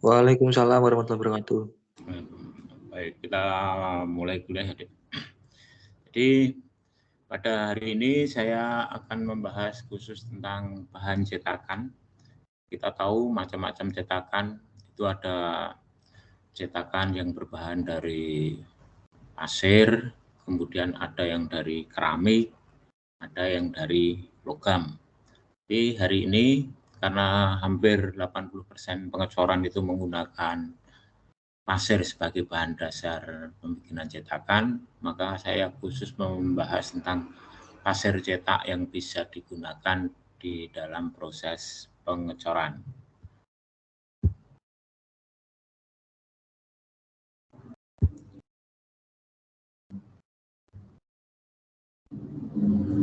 Waalaikumsalam warahmatullahi wabarakatuh. Baik, kita mulai kuliah ya, Dek. Jadi pada hari ini saya akan membahas khusus tentang bahan cetakan. Kita tahu macam-macam cetakan, itu ada cetakan yang berbahan dari pasir, kemudian ada yang dari keramik, ada yang dari logam. Jadi hari ini karena hampir 80% pengecoran itu menggunakan pasir sebagai bahan dasar pembikinan cetakan, maka saya khusus membahas tentang pasir cetak yang bisa digunakan di dalam proses pengecoran.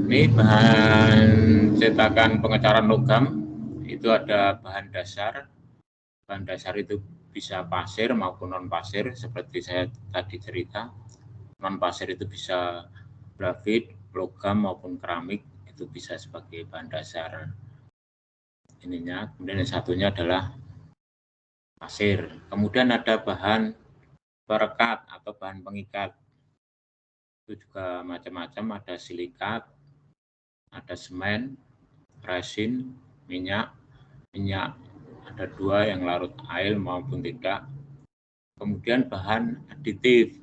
Ini bahan cetakan pengecoran logam, itu ada bahan dasar. Bahan dasar itu bisa pasir maupun non pasir, seperti saya tadi cerita. Non pasir itu bisa grafit, logam maupun keramik, itu bisa sebagai bahan dasar ininya. Kemudian yang satunya adalah pasir. Kemudian ada bahan perekat atau bahan pengikat. Itu juga macam-macam, ada silikat, ada semen, resin, minyak ada dua yang larut air maupun tidak. Kemudian bahan aditif.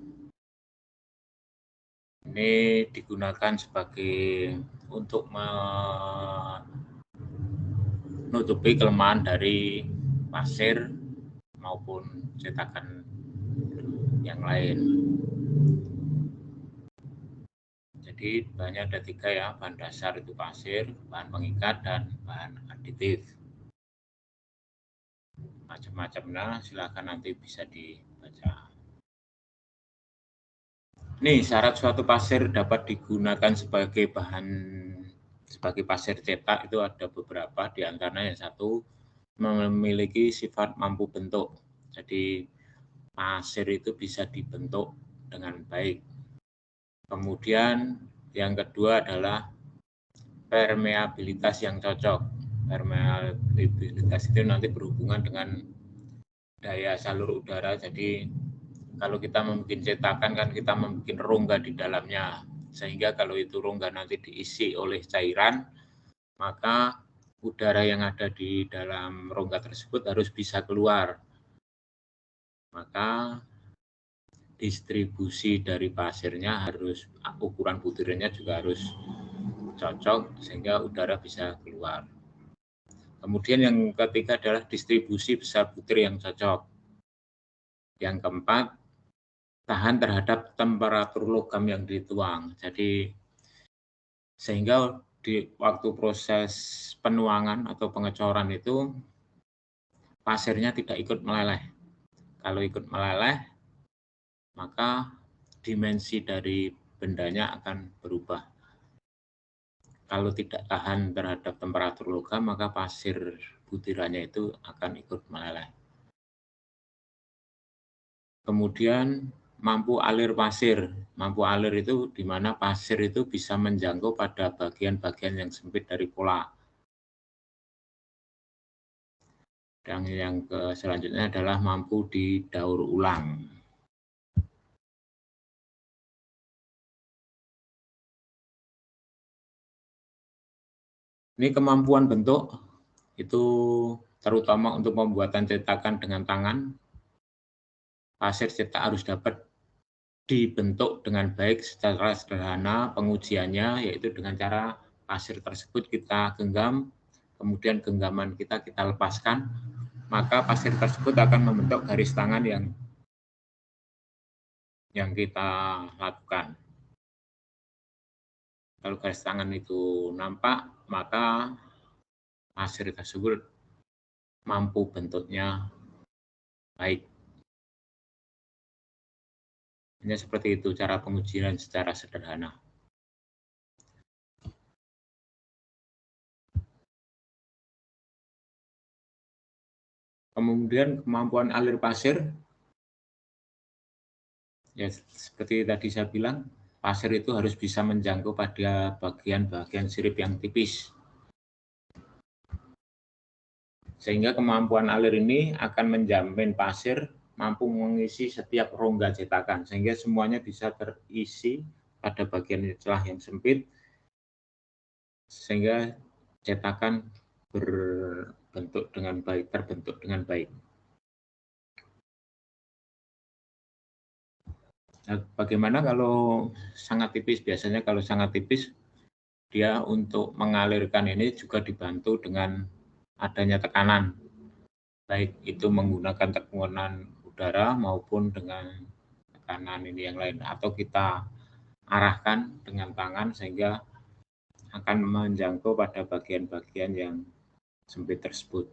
Ini digunakan sebagai untuk menutupi kelemahan dari pasir maupun cetakan yang lain. Jadi bahannya ada tiga ya, bahan dasar itu pasir, bahan pengikat, dan bahan aditif. Macam-macamnya, silakan nanti bisa dibaca. Nih, syarat suatu pasir dapat digunakan sebagai pasir cetak itu ada beberapa, di antaranya yang satu memiliki sifat mampu bentuk. Jadi pasir itu bisa dibentuk dengan baik. Kemudian yang kedua adalah permeabilitas yang cocok. Permeabilitas itu nanti berhubungan dengan daya salur udara. Jadi kalau kita membuat cetakan kan kita membuat rongga di dalamnya, sehingga kalau itu rongga nanti diisi oleh cairan, maka udara yang ada di dalam rongga tersebut harus bisa keluar. Maka distribusi dari pasirnya harus, ukuran butirnya juga harus cocok sehingga udara bisa keluar. Kemudian yang ketiga adalah distribusi besar butir yang cocok. Yang keempat, tahan terhadap temperatur logam yang dituang. Jadi sehingga di waktu proses penuangan atau pengecoran itu pasirnya tidak ikut meleleh. Kalau ikut meleleh, maka dimensi dari bendanya akan berubah. Kalau tidak tahan terhadap temperatur logam, maka pasir butirannya itu akan ikut meleleh. Kemudian mampu alir pasir. Mampu alir itu di mana pasir itu bisa menjangkau pada bagian-bagian yang sempit dari pola. Dan yang selanjutnya adalah mampu didaur ulang. Ini kemampuan bentuk, itu terutama untuk pembuatan cetakan dengan tangan. Pasir cetak harus dapat dibentuk dengan baik secara sederhana. Pengujiannya yaitu dengan cara pasir tersebut kita genggam, kemudian genggaman kita lepaskan, maka pasir tersebut akan membentuk garis tangan yang kita lakukan. Kalau garis tangan itu nampak, maka pasir tersebut mampu bentuknya baik. Hanya seperti itu cara pengujian secara sederhana. Kemudian kemampuan alir pasir, ya seperti tadi saya bilang, pasir itu harus bisa menjangkau pada bagian-bagian sirip yang tipis. Sehingga kemampuan alir ini akan menjamin pasir mampu mengisi setiap rongga cetakan, sehingga semuanya bisa terisi pada bagian celah yang sempit, sehingga cetakan terbentuk dengan baik. Nah, bagaimana kalau sangat tipis? Biasanya kalau sangat tipis, dia untuk mengalirkan ini juga dibantu dengan adanya tekanan, baik itu menggunakan tekanan udara maupun dengan tekanan ini yang lain, atau kita arahkan dengan tangan sehingga akan menjangkau pada bagian-bagian yang sempit tersebut.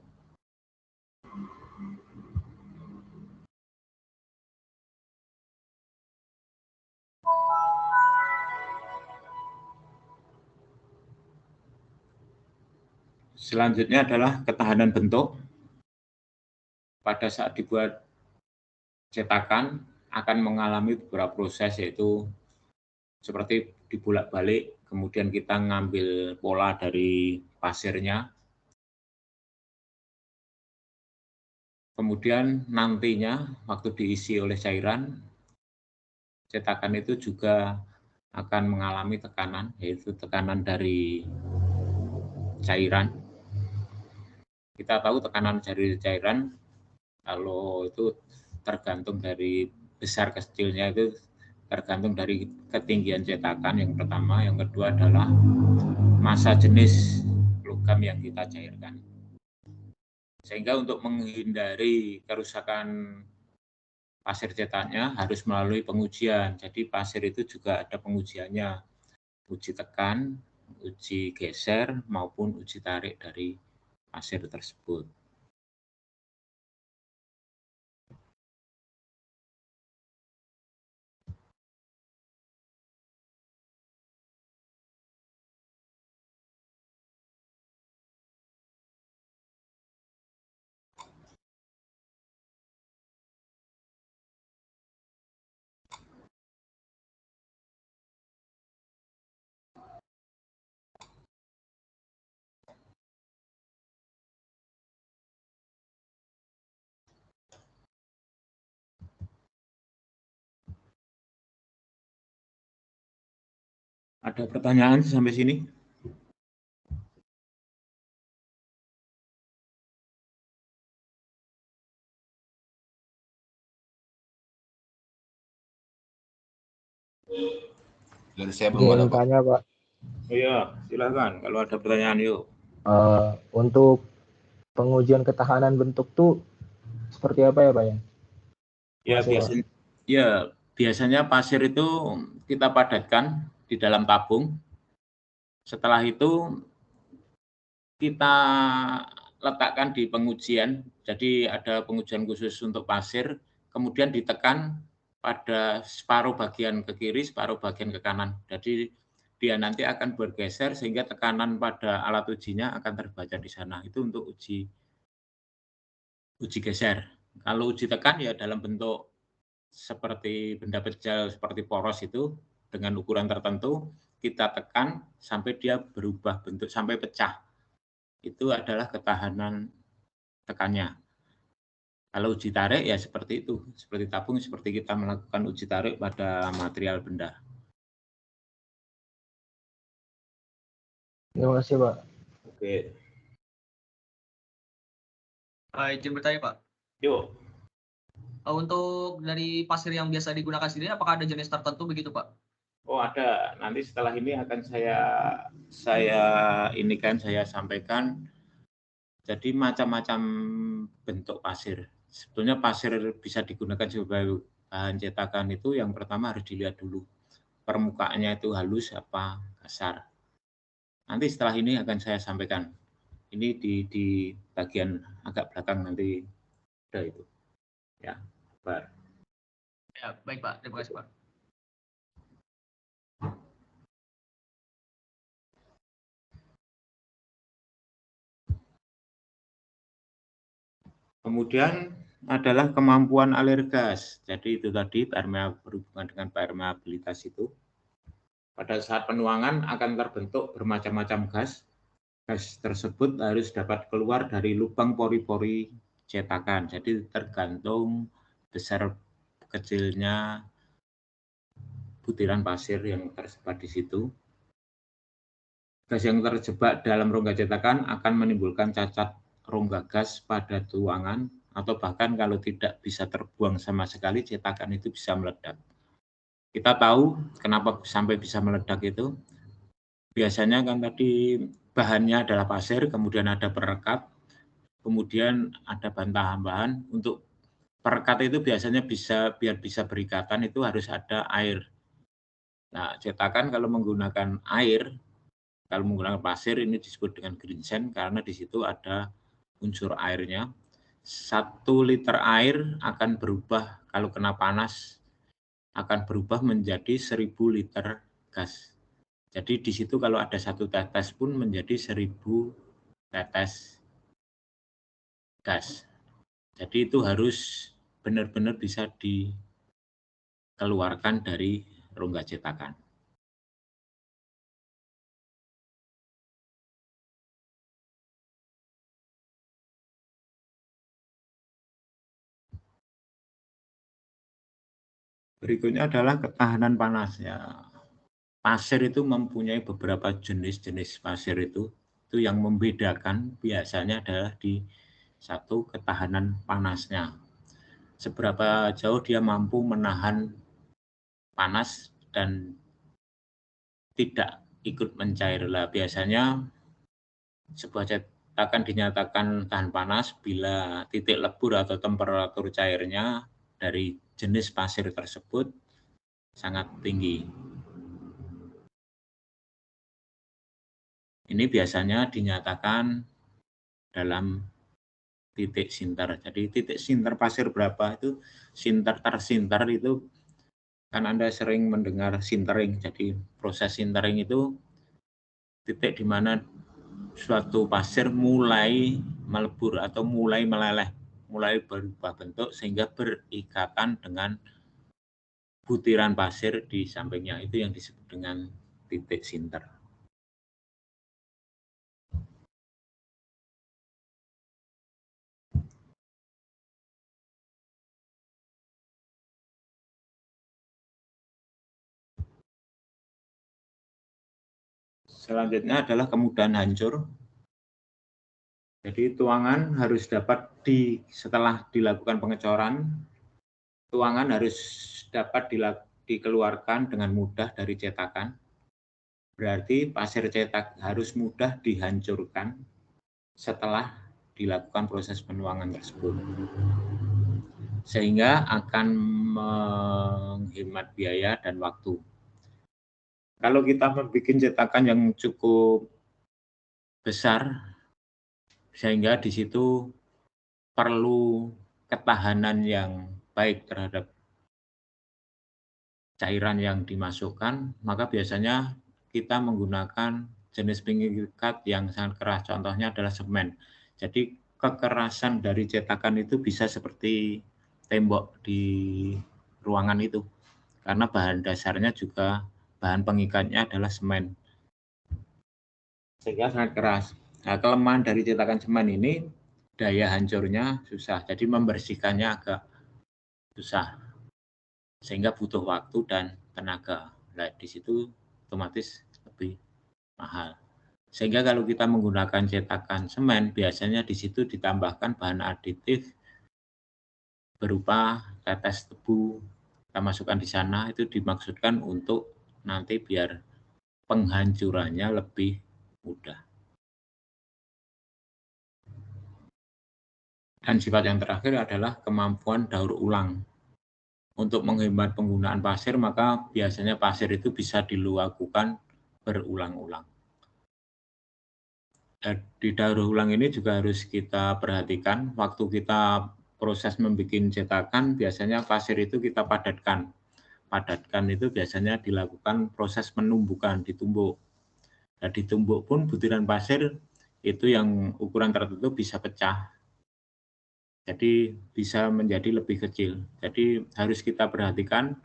Selanjutnya adalah ketahanan bentuk. Pada saat dibuat cetakan akan mengalami beberapa proses, yaitu seperti dibolak-balik, kemudian kita ngambil pola dari pasirnya, kemudian nantinya waktu diisi oleh cairan, cetakan itu juga akan mengalami tekanan, yaitu tekanan dari cairan. Kita tahu tekanan dari cairan kalau itu tergantung dari besar kecilnya, itu tergantung dari ketinggian cetakan yang pertama, yang kedua adalah massa jenis logam yang kita cairkan. Sehingga untuk menghindari kerusakan pasir cetaknya harus melalui pengujian. Jadi pasir itu juga ada pengujiannya, uji tekan, uji geser maupun uji tarik dari pasir tersebut. Ada pertanyaan sampai sini? Dari saya belum ada, Pak. Tanya, Pak. Iya, silakan. Kalau ada pertanyaan, yuk. Untuk pengujian ketahanan bentuk tuh seperti apa ya, Pak ya? Biasanya pasir itu kita padatkan di dalam tabung. Setelah itu kita letakkan di pengujian. Jadi ada pengujian khusus untuk pasir, kemudian ditekan pada separuh bagian ke kiri, separuh bagian ke kanan. Jadi dia nanti akan bergeser sehingga tekanan pada alat ujinya akan terbaca di sana. Itu untuk uji geser. Kalau uji tekan ya dalam bentuk seperti benda pejal, seperti poros itu dengan ukuran tertentu, kita tekan sampai dia berubah bentuk, sampai pecah. Itu adalah ketahanan tekannya. Kalau uji tarik ya seperti itu, seperti tabung, seperti kita melakukan uji tarik pada material benda. Terima kasih, Pak. Oke. Izin bertanya, Pak. Yuk. Untuk dari pasir yang biasa digunakan sendiri, apakah ada jenis tertentu begitu, Pak? Oh, ada. Nanti setelah ini akan saya sampaikan. Jadi macam-macam bentuk pasir. Sebetulnya pasir bisa digunakan sebagai bahan cetakan itu yang pertama harus dilihat dulu. Permukaannya itu halus apa kasar. Nanti setelah ini akan saya sampaikan. Ini di bagian agak belakang nanti ada itu. Ya, Pak. Ya, baik, Pak. Terima kasih, Pak. Kemudian adalah kemampuan alir gas. Jadi itu tadi berhubungan dengan permeabilitas itu. Pada saat penuangan akan terbentuk bermacam-macam gas. gas tersebut harus dapat keluar dari lubang pori-pori cetakan. Jadi tergantung besar kecilnya butiran pasir yang tersebar di situ. Gas yang terjebak dalam rongga cetakan akan menimbulkan cacat rongga gas pada tuangan, atau bahkan kalau tidak bisa terbuang sama sekali, cetakan itu bisa meledak. Kita tahu kenapa sampai bisa meledak itu. Biasanya kan tadi bahannya adalah pasir, kemudian ada perekat, kemudian ada bahan tambahan. Untuk perekat itu biasanya biar bisa berikatan itu harus ada air. Nah, cetakan kalau menggunakan air, kalau menggunakan pasir ini disebut dengan green sand karena di situ ada unsur airnya. 1 liter air akan berubah kalau kena panas akan berubah menjadi 1000 liter gas. Jadi di situ kalau ada 1 tetes pun menjadi 1000 tetes gas. Jadi itu harus benar-benar bisa dikeluarkan dari rongga cetakan. Berikutnya adalah ketahanan panas ya. Pasir itu mempunyai beberapa jenis-jenis pasir itu yang membedakan biasanya adalah di satu ketahanan panasnya. Seberapa jauh dia mampu menahan panas dan tidak ikut mencair. Biasanya sebuah cetakan dinyatakan tahan panas bila titik lebur atau temperatur cairnya dari jenis pasir tersebut sangat tinggi. Ini biasanya dinyatakan dalam titik sinter. Jadi titik sinter pasir berapa itu sinter tersinter itu kan Anda sering mendengar sintering. Jadi proses sintering itu titik di mana suatu pasir mulai melebur atau mulai meleleh, mulai berubah bentuk sehingga berikatan dengan butiran pasir di sampingnya, itu yang disebut dengan titik sinter. Selanjutnya adalah kemudahan hancur. Jadi tuangan harus dapat setelah dilakukan pengecoran, tuangan harus dapat dikeluarkan dengan mudah dari cetakan. Berarti pasir cetak harus mudah dihancurkan setelah dilakukan proses penuangan tersebut. Sehingga akan menghemat biaya dan waktu. Kalau kita membuat cetakan yang cukup besar, sehingga di situ perlu ketahanan yang baik terhadap cairan yang dimasukkan, maka biasanya kita menggunakan jenis pengikat yang sangat keras. Contohnya adalah semen. Jadi kekerasan dari cetakan itu bisa seperti tembok di ruangan itu. Karena bahan dasarnya juga, bahan pengikatnya adalah semen. Sehingga sangat keras. Nah, kelemahan dari cetakan semen ini, daya hancurnya susah. Jadi membersihkannya agak susah. Sehingga butuh waktu dan tenaga. Nah, di situ otomatis lebih mahal. Sehingga kalau kita menggunakan cetakan semen, biasanya di situ ditambahkan bahan aditif berupa tetes tebu. Kita masukkan di sana, itu dimaksudkan untuk nanti biar penghancurannya lebih mudah. Dan sifat yang terakhir adalah kemampuan daur ulang. Untuk menghemat penggunaan pasir, maka biasanya pasir itu bisa dilakukan berulang-ulang. Di daur ulang ini juga harus kita perhatikan, waktu kita proses membuat cetakan, biasanya pasir itu kita padatkan. Padatkan itu biasanya dilakukan proses penumbukan, ditumbuk. Nah, ditumbuk pun butiran pasir itu yang ukuran tertentu bisa pecah. Jadi bisa menjadi lebih kecil. Jadi harus kita perhatikan,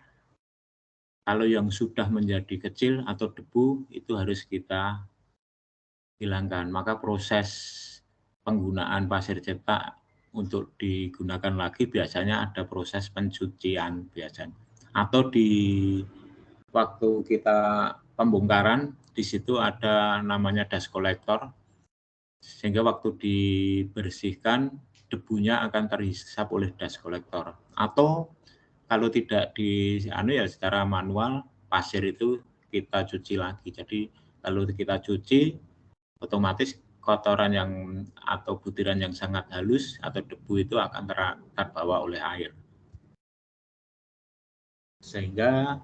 kalau yang sudah menjadi kecil atau debu itu harus kita hilangkan. Maka proses penggunaan pasir cetak untuk digunakan lagi biasanya ada proses pencucian biasanya. Atau di waktu kita pembongkaran, di situ ada namanya dust collector, sehingga waktu dibersihkan debunya akan terhisap oleh dust collector. Atau kalau tidak secara manual, pasir itu kita cuci lagi. Jadi kalau kita cuci, otomatis kotoran yang atau butiran yang sangat halus atau debu itu akan terbawa oleh air. Sehingga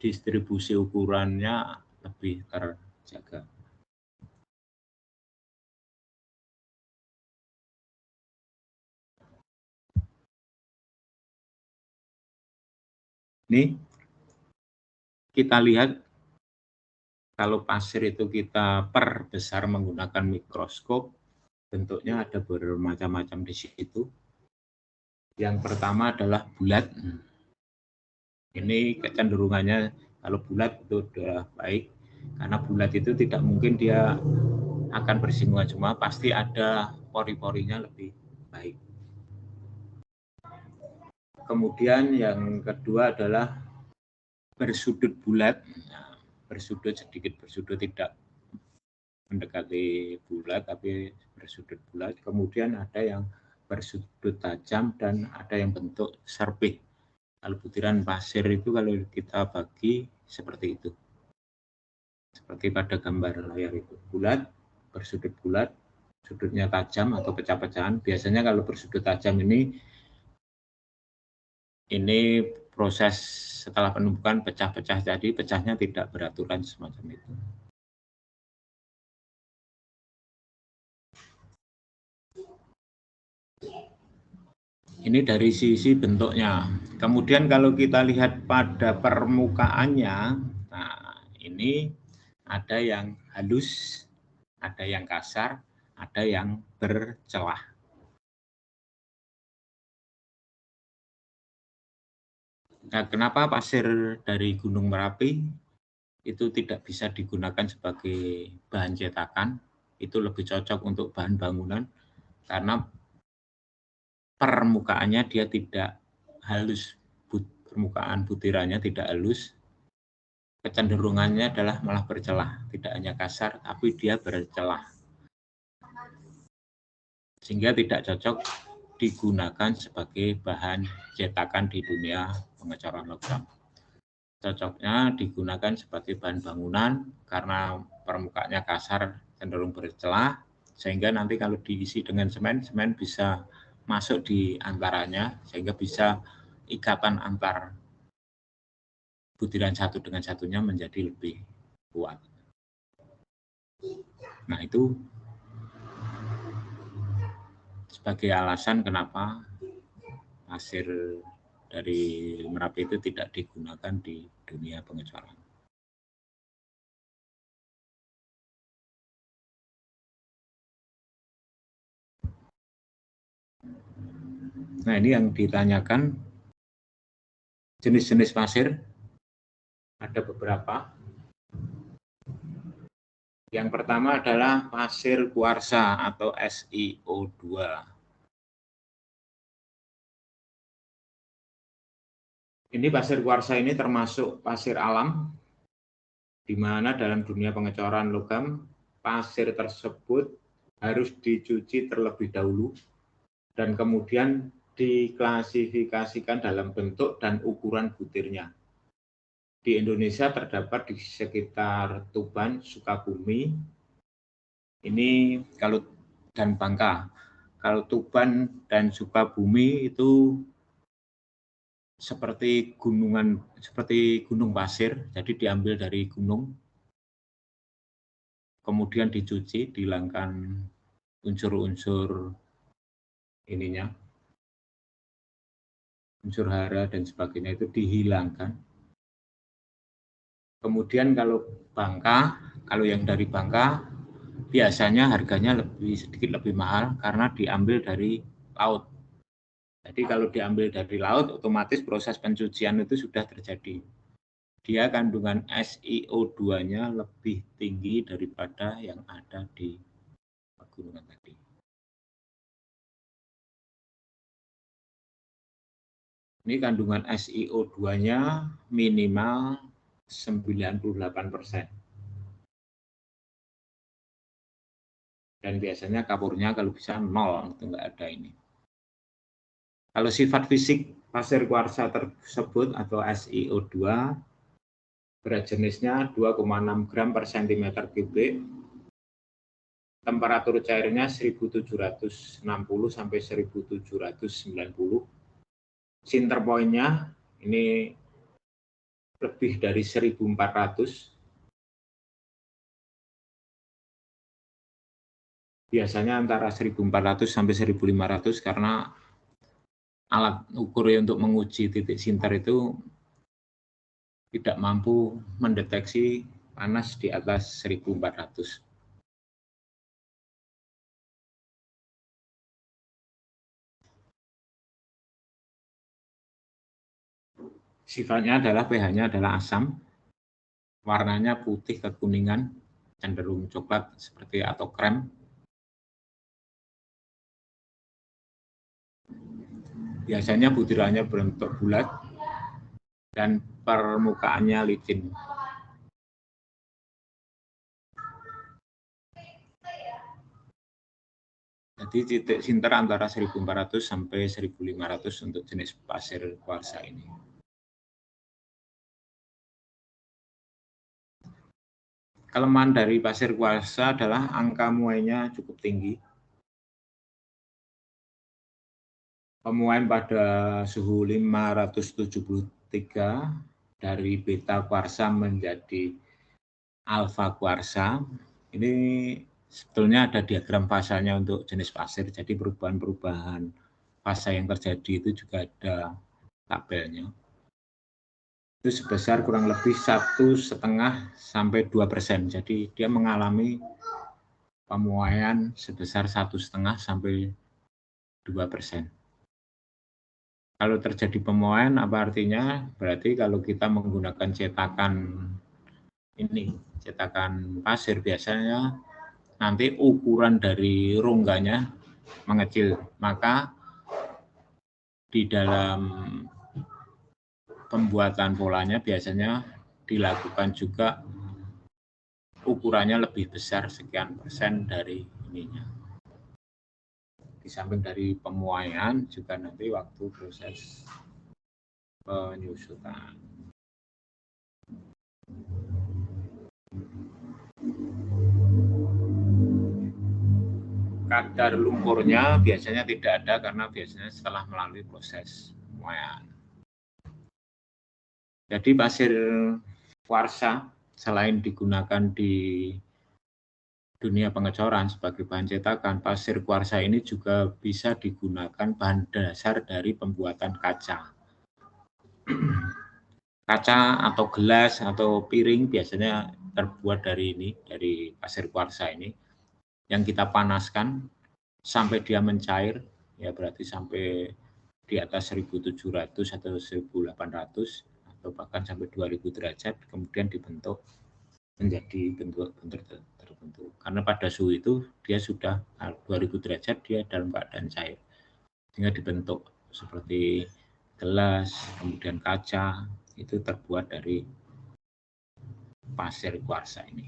distribusi ukurannya lebih terjaga. Ini kita lihat kalau pasir itu kita perbesar menggunakan mikroskop, bentuknya ada bermacam-macam di situ. Yang pertama adalah bulat. Ini kecenderungannya kalau bulat itu sudah baik, karena bulat itu tidak mungkin dia akan bersinggungan semua, pasti ada pori-porinya lebih baik. Kemudian yang kedua adalah bersudut bulat. Nah, bersudut sedikit bersudut, tidak mendekati bulat tapi bersudut bulat. Kemudian ada yang bersudut tajam dan ada yang bentuk serpih. Kalau butiran pasir itu kalau kita bagi seperti itu. Seperti pada gambar layar itu. Bulat, bersudut bulat, sudutnya tajam atau pecah-pecahan. Biasanya kalau bersudut tajam ini proses setelah penumpukan pecah-pecah, jadi pecahnya tidak beraturan semacam itu. Ini dari sisi bentuknya. Kemudian kalau kita lihat pada permukaannya, nah ini ada yang halus, ada yang kasar, ada yang bercelah. Nah, kenapa pasir dari Gunung Merapi itu tidak bisa digunakan sebagai bahan cetakan? Itu lebih cocok untuk bahan bangunan karena permukaannya dia tidak halus, permukaan butirannya tidak halus, kecenderungannya adalah malah bercelah, tidak hanya kasar, tapi dia bercelah. Sehingga tidak cocok digunakan sebagai bahan cetakan di dunia pengecoran logam. Cocoknya digunakan sebagai bahan bangunan karena permukaannya kasar, cenderung bercelah, sehingga nanti kalau diisi dengan semen, semen bisa masuk di antaranya sehingga bisa ikatan antar butiran satu dengan satunya menjadi lebih kuat. Nah, itu sebagai alasan kenapa pasir dari Merapi itu tidak digunakan di dunia pengecoran. Nah, ini yang ditanyakan jenis-jenis pasir. Ada beberapa. Yang pertama adalah pasir kuarsa atau SiO2. Ini pasir kuarsa ini termasuk pasir alam, di mana dalam dunia pengecoran logam, pasir tersebut harus dicuci terlebih dahulu dan kemudian diklasifikasikan dalam bentuk dan ukuran butirnya. Di Indonesia terdapat di sekitar Tuban, Sukabumi, ini dan Bangka. Kalau Tuban dan Sukabumi itu seperti gunung pasir, jadi diambil dari gunung, kemudian dicuci, dihilangkan unsur-unsur ininya, unsur hara dan sebagainya itu dihilangkan. Kemudian kalau Bangka, kalau yang dari Bangka biasanya harganya sedikit lebih mahal karena diambil dari laut. Jadi kalau diambil dari laut, otomatis proses pencucian itu sudah terjadi. dia kandungan SiO2-nya lebih tinggi daripada yang ada di pegunungan tadi. Ini kandungan SiO2-nya minimal 98%. Dan biasanya kapurnya kalau bisa 0, itu enggak ada ini. Kalau sifat fisik pasir kuarsa tersebut atau SiO2, berat jenisnya 2,6 gram per cm kubik, temperatur cairnya 1760 sampai 1790, sinter point-nya ini lebih dari 1400, biasanya antara 1400 sampai 1500 karena alat ukur untuk menguji titik sinter itu tidak mampu mendeteksi panas di atas 1400. Sifatnya adalah pH-nya adalah asam, warnanya putih kekuningan, cenderung coklat seperti atau krem. Biasanya butirannya berbentuk bulat dan permukaannya licin. Jadi titik sinter antara 1400 sampai 1500 untuk jenis pasir kuarsa ini. Kelemahan dari pasir kuarsa adalah angka muainya cukup tinggi. Pemuaian pada suhu 573 dari beta kuarsa menjadi alfa kuarsa. Ini sebetulnya ada diagram fasanya untuk jenis pasir. Jadi perubahan-perubahan fasa yang terjadi itu juga ada tabelnya. Itu sebesar kurang lebih 1,5 sampai 2%. Jadi dia mengalami pemuaian sebesar 1,5 sampai 2%. Kalau terjadi pemuaian apa artinya? Berarti kalau kita menggunakan cetakan ini, cetakan pasir biasanya nanti ukuran dari rongganya mengecil. Maka di dalam pembuatan polanya biasanya dilakukan juga ukurannya lebih besar sekian persen dari ininya. Di samping dari pemuaian juga nanti waktu proses penyusutan. Kadar lumpurnya biasanya tidak ada karena biasanya setelah melalui proses pemuaian. Jadi pasir kuarsa selain digunakan di dunia pengecoran sebagai bahan cetakan, pasir kuarsa ini juga bisa digunakan bahan dasar dari pembuatan kaca. Kaca atau gelas atau piring biasanya terbuat dari ini, dari pasir kuarsa ini, yang kita panaskan sampai dia mencair, ya berarti sampai di atas 1700 atau 1800 atau bahkan sampai 2000 derajat, kemudian dibentuk menjadi bentuk tertentu. Karena pada suhu itu dia sudah 2000 derajat, dia dalam keadaan cair. Sehingga dibentuk seperti gelas, kemudian kaca, itu terbuat dari pasir kuarsa ini.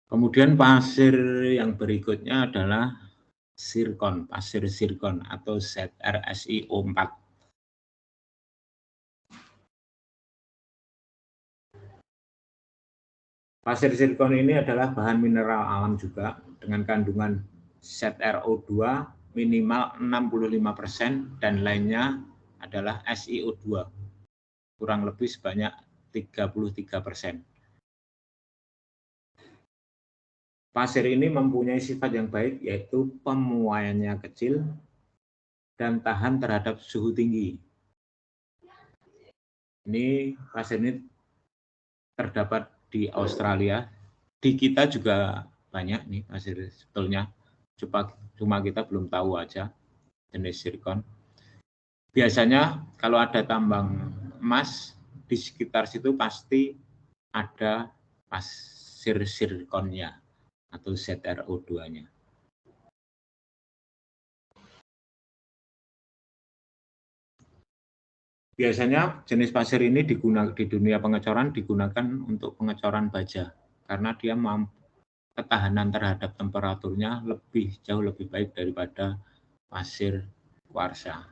Kemudian pasir yang berikutnya adalah zirkon, pasir zirkon atau ZrSiO4. Pasir zirkon ini adalah bahan mineral alam juga dengan kandungan ZrO2 minimal 65% dan lainnya adalah SiO2 kurang lebih sebanyak 33%. Pasir ini mempunyai sifat yang baik yaitu pemuaiannya kecil dan tahan terhadap suhu tinggi. Ini pasir ini terdapat di Australia, di kita juga banyak nih pasir sebetulnya, cuma kita belum tahu aja. jenis zirkon. Biasanya kalau ada tambang emas di sekitar situ pasti ada pasir zirkonnya atau ZrO2-nya. Biasanya jenis pasir ini di dunia pengecoran digunakan untuk pengecoran baja karena dia ketahanan terhadap temperaturnya jauh lebih baik daripada pasir kuarsa.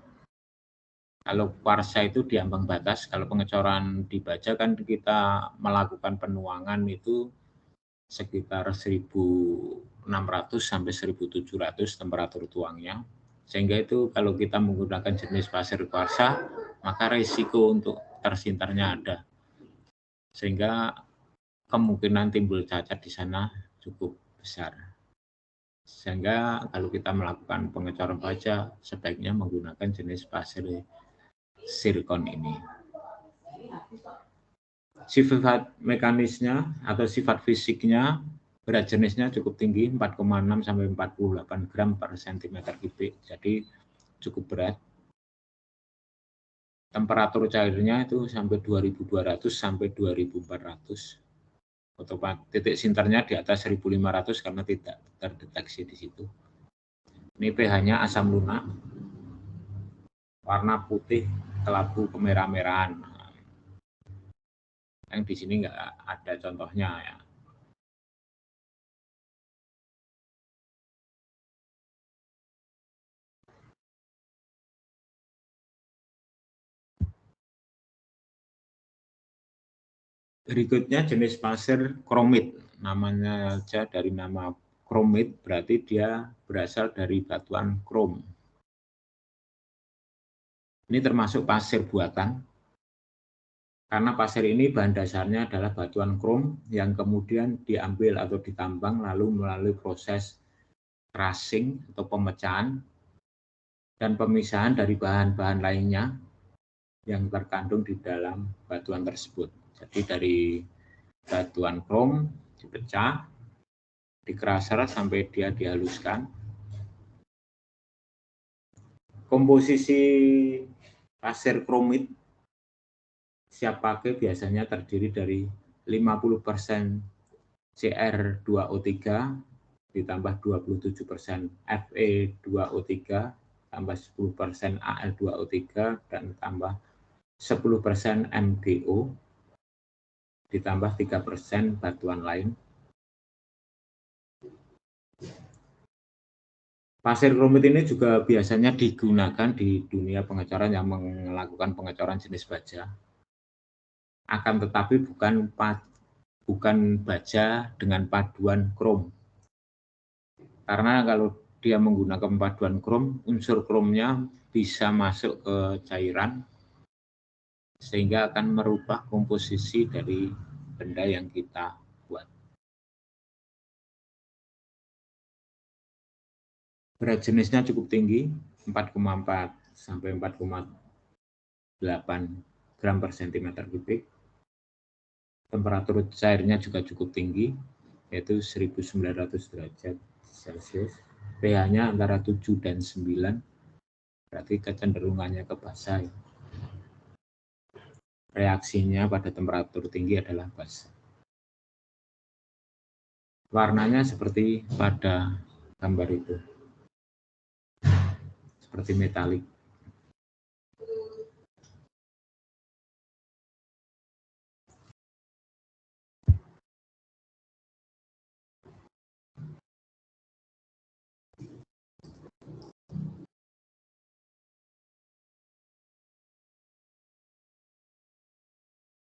Kalau kuarsa itu di ambang batas, kalau pengecoran di baja kan kita melakukan penuangan itu sekitar 1600 sampai 1700 temperatur tuangnya. Sehingga itu kalau kita menggunakan jenis pasir kuarsa, maka risiko untuk tersintarnya ada. Sehingga kemungkinan timbul cacat di sana cukup besar. Sehingga kalau kita melakukan pengecoran baja, sebaiknya menggunakan jenis pasir zirkon ini. Sifat mekanisnya atau sifat fisiknya, berat jenisnya cukup tinggi, 4,6 sampai 48 gram per cm kubik, jadi cukup berat. Temperatur cairnya itu sampai 2200 sampai 2400. Titik sinternya di atas 1500 karena tidak terdeteksi di situ. Ini pH-nya asam lunak, warna putih kelabu kemerah-merahan. Yang di sini nggak ada contohnya ya. Berikutnya jenis pasir kromit. Namanya saja dari nama kromit berarti dia berasal dari batuan krom. Ini termasuk pasir buatan. Karena pasir ini bahan dasarnya adalah batuan krom yang kemudian diambil atau ditambang lalu melalui proses crushing atau pemecahan dan pemisahan dari bahan-bahan lainnya yang terkandung di dalam batuan tersebut. Jadi dari batuan krom dipecah, dikrusher sampai dia dihaluskan. Komposisi pasir kromit siap pakai biasanya terdiri dari 50% Cr2O3 ditambah 27% Fe2O3 tambah 10% Al2O3 dan tambah 10% MgO ditambah 3% batuan lain. Pasir kromit ini juga biasanya digunakan di dunia pengecoran yang melakukan pengecoran jenis baja. Akan tetapi bukan baja dengan paduan krom. Karena kalau dia menggunakan paduan krom, unsur kromnya bisa masuk ke cairan sehingga akan merubah komposisi dari benda yang kita buat. Berat jenisnya cukup tinggi, 4,4 sampai 4,8 gram per cm kubik. Temperatur cairnya juga cukup tinggi, yaitu 1900 derajat Celcius. pH-nya antara 7 dan 9, berarti kecenderungannya ke basa. Reaksinya pada temperatur tinggi adalah basa. Warnanya seperti pada gambar itu, seperti metalik.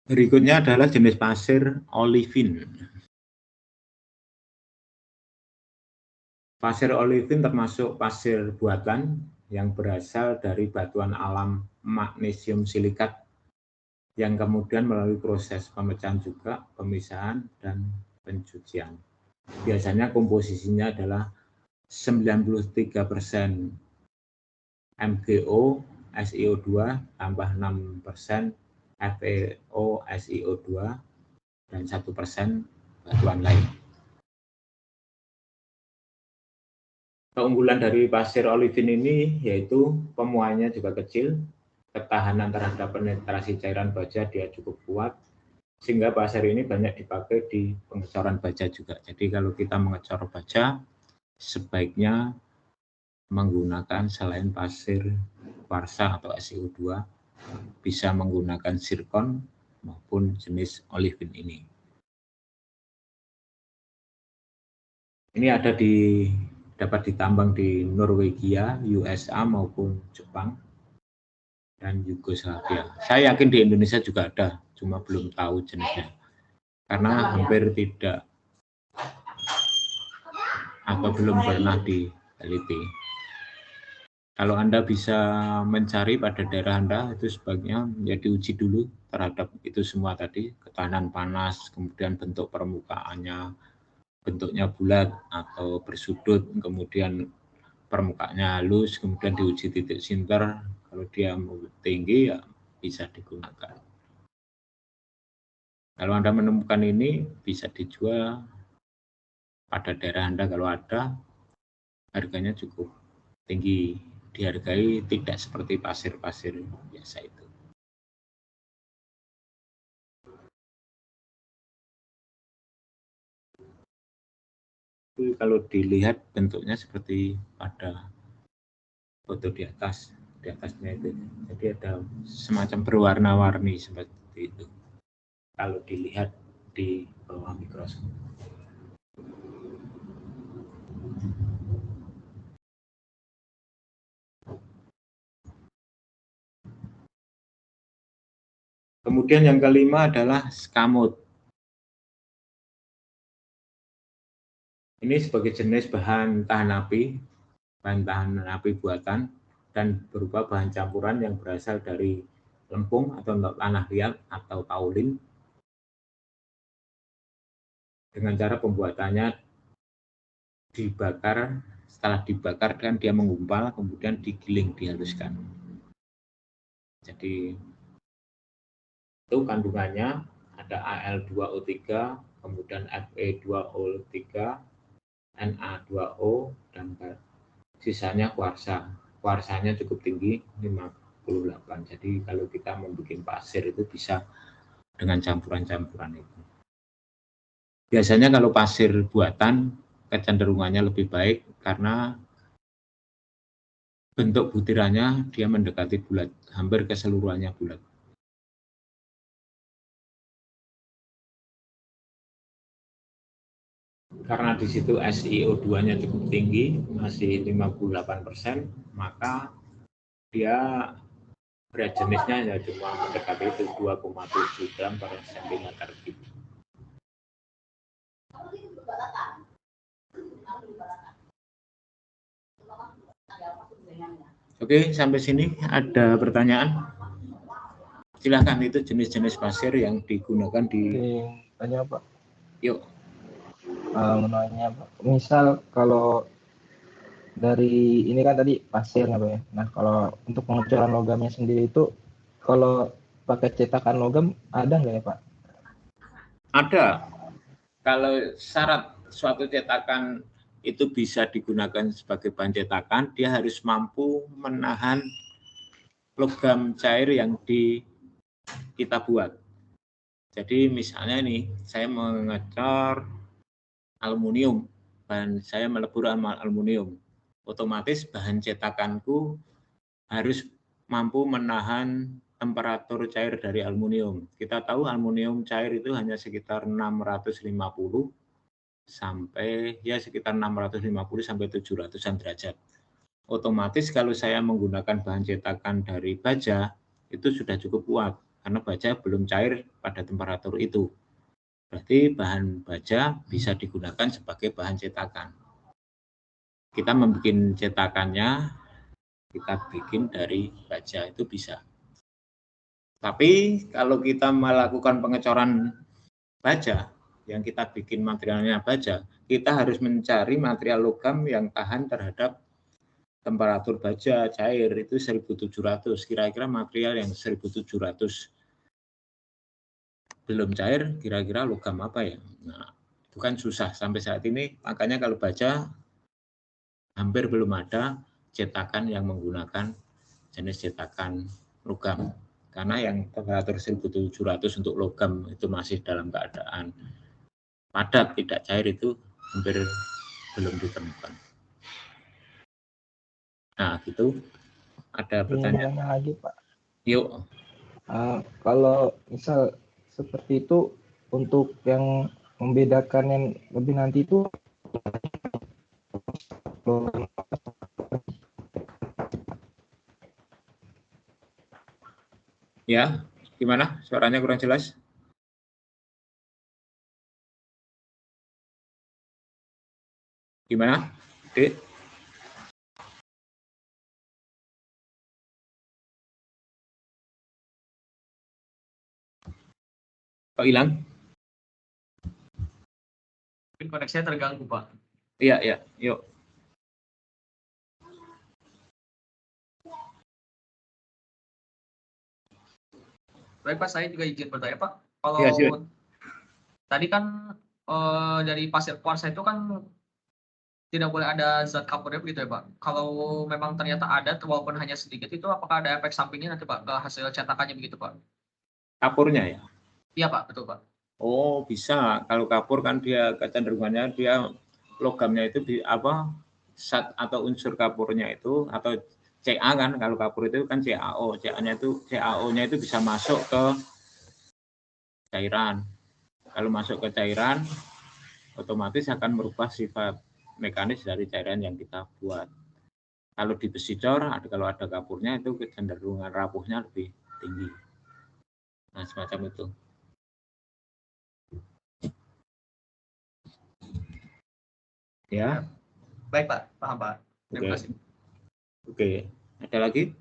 Berikutnya adalah jenis pasir olivin. Pasir olivin termasuk pasir buatan yang berasal dari batuan alam magnesium silikat yang kemudian melalui proses pemecahan juga, pemisahan, dan pencucian. Biasanya komposisinya adalah 93% MgO SiO2 tambah 6% FeO SiO2 dan 1% batuan lain. Keunggulan dari pasir olivin ini yaitu pemuaiannya juga kecil, ketahanan terhadap penetrasi cairan baja dia cukup kuat, sehingga pasir ini banyak dipakai di pengecoran baja juga. Jadi kalau kita mengecor baja, sebaiknya menggunakan selain pasir kuarsa atau SiO2, bisa menggunakan zirkon maupun jenis olivin ini. Ini dapat ditambang di Norwegia, USA maupun Jepang dan Yugoslavia. Saya yakin di Indonesia juga ada, cuma belum tahu jenisnya. Karena hampir tidak atau belum pernah diteliti. Kalau Anda bisa mencari pada daerah Anda, itu sebaiknya ya diuji dulu terhadap itu semua tadi, ketahanan panas, kemudian bentuk permukaannya, bentuknya bulat atau bersudut, kemudian permukaannya halus, kemudian diuji titik sinter, kalau dia tinggi ya bisa digunakan. Kalau Anda menemukan ini, bisa dijual pada daerah Anda kalau ada, harganya cukup tinggi, dihargai tidak seperti pasir-pasir biasa itu. Kalau dilihat bentuknya seperti pada foto di atasnya itu, jadi ada semacam berwarna-warni seperti itu. Kalau dilihat di bawah mikroskop. Kemudian yang kelima adalah skamut. Ini sebagai jenis bahan tahan api buatan dan berupa bahan campuran yang berasal dari lempung atau tanah liat atau kaolin. Dengan cara pembuatannya dibakar, setelah dibakar kan dia menggumpal, kemudian digiling, dihaluskan. Jadi itu kandungannya ada Al2O3, kemudian Fe2O3, Na2O, dan sisanya kuarsa. Kuarsanya cukup tinggi, 58. Jadi kalau kita membuat pasir itu bisa dengan campuran-campuran itu. Biasanya kalau pasir buatan kecenderungannya lebih baik karena bentuk butirannya dia mendekati bulat, hampir keseluruhannya bulat. Karena di situ SiO2-nya cukup tinggi, masih 58%, maka dia berat jenisnya ya cuma mendekati itu 2,7 gram per cm3. Oke, sampai sini ada pertanyaan? Silakan, itu jenis-jenis pasir yang digunakan di. Tanya Pak. Yuk. Menanya Pak, misal kalau dari ini kan tadi pasir apa ya? Nah kalau untuk pengecoran logamnya sendiri itu kalau pakai cetakan logam ada nggak ya Pak? Ada. Kalau syarat suatu cetakan itu bisa digunakan sebagai bahan cetakan, dia harus mampu menahan logam cair yang kita buat. Jadi misalnya nih, saya mengecor aluminium, dan saya melebur aluminium, otomatis bahan cetakanku harus mampu menahan temperatur cair dari aluminium. Kita tahu aluminium cair itu hanya sekitar 650 sampai ya sekitar 650 sampai 700-an derajat. Otomatis kalau saya menggunakan bahan cetakan dari baja itu sudah cukup kuat karena baja belum cair pada temperatur itu. Berarti bahan baja bisa digunakan sebagai bahan cetakan. Kita membuat cetakannya, kita bikin dari baja itu bisa. Tapi kalau kita melakukan pengecoran baja, yang kita bikin materialnya baja, kita harus mencari material logam yang tahan terhadap temperatur baja cair itu 1700. Kira-kira material yang 1700 belum cair, kira-kira logam apa ya? Nah, itu kan susah sampai saat ini. Makanya kalau baja hampir belum ada cetakan yang menggunakan jenis cetakan logam. Karena yang temperatur 1700 untuk logam itu masih dalam keadaan padat, tidak cair, itu hampir belum ditemukan. Nah, gitu. Ada pertanyaan lagi, Pak. Yuk. Kalau misal seperti itu, untuk yang membedakan yang lebih nanti itu Ya, gimana? Suaranya kurang jelas? Gimana, Dek? Kok hilang? Mungkin koneksinya terganggu, Pak. Iya, iya. Yuk. Baik, Pak, saya juga izin bertanya, Pak. Kalau Iya, silakan. tadi kan dari pasir kuarsa itu kan tidak boleh ada zat kapurnya begitu ya, Pak. Kalau memang ternyata ada, walaupun hanya sedikit, itu apakah ada efek sampingnya nanti, Pak, ke hasil cetakannya begitu, Pak? Kapurnya ya? Iya, Pak, betul, Pak. Oh, bisa. Kalau kapur kan dia kecenderungannya dia logamnya itu zat atau unsur kapurnya itu atau Ca kan, kalau kapur itu kan CaO. CaO-nya itu bisa masuk ke cairan. Kalau masuk ke cairan, otomatis akan merubah sifat mekanis dari cairan yang kita buat. Kalau di besi cor, kalau ada kapurnya itu kecenderungan rapuhnya lebih tinggi. Nah, semacam itu. Ya. Baik, Pak. Paham, Pak. Terima kasih. Oke. Ada lagi?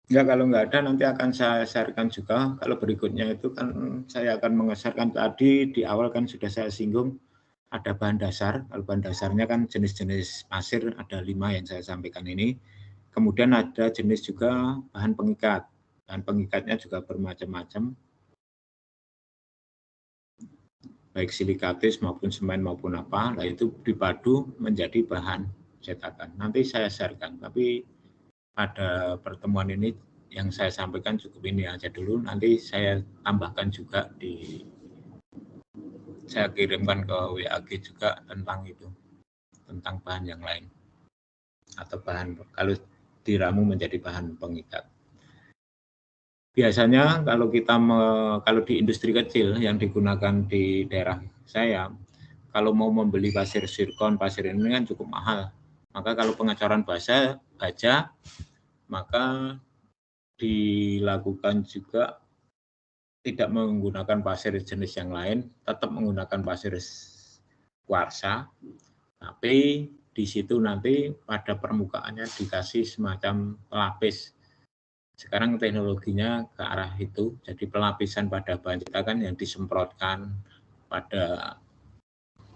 Ya, kalau nggak ada nanti akan saya sharekan juga. Kalau berikutnya itu kan saya akan mengeserkan tadi di awal kan sudah saya singgung ada bahan dasar. Kalau bahan dasarnya kan jenis-jenis pasir ada 5 yang saya sampaikan ini. Kemudian ada jenis juga bahan pengikat. Bahan pengikatnya juga bermacam-macam. Baik silikatis maupun semen maupun apa. Nah, itu dipadu menjadi bahan cetakan. Nanti saya sharekan. Tapi pada pertemuan ini yang saya sampaikan cukup ini aja dulu. Nanti saya tambahkan juga saya kirimkan ke WAG juga tentang itu, tentang bahan yang lain atau bahan kalau diramu menjadi bahan pengikat. Biasanya kalau kalau di industri kecil yang digunakan di daerah saya, kalau mau membeli pasir zirkon, pasir ini kan cukup mahal. Maka kalau pengecoran baja, maka dilakukan juga tidak menggunakan pasir jenis yang lain, tetap menggunakan pasir kuarsa, tapi di situ nanti pada permukaannya dikasih semacam pelapis. Sekarang teknologinya ke arah itu, jadi pelapisan pada bahan cetakan yang disemprotkan pada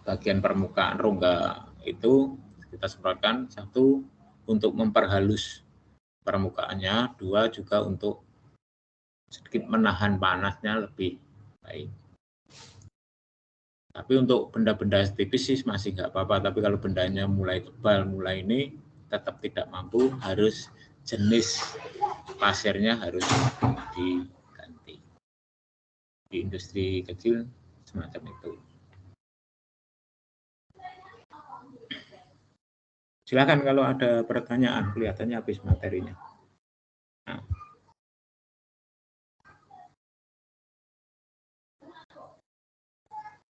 bagian permukaan rongga itu kita semprotkan, satu untuk memperhalus permukaannya, dua juga untuk sedikit menahan panasnya lebih baik. Tapi untuk benda-benda tipis sih masih nggak apa-apa, tapi kalau bendanya mulai tebal, mulai ini tetap tidak mampu, harus jenis pasirnya harus diganti. Di industri kecil semacam itu. Silakan kalau ada pertanyaan, kelihatannya habis materinya.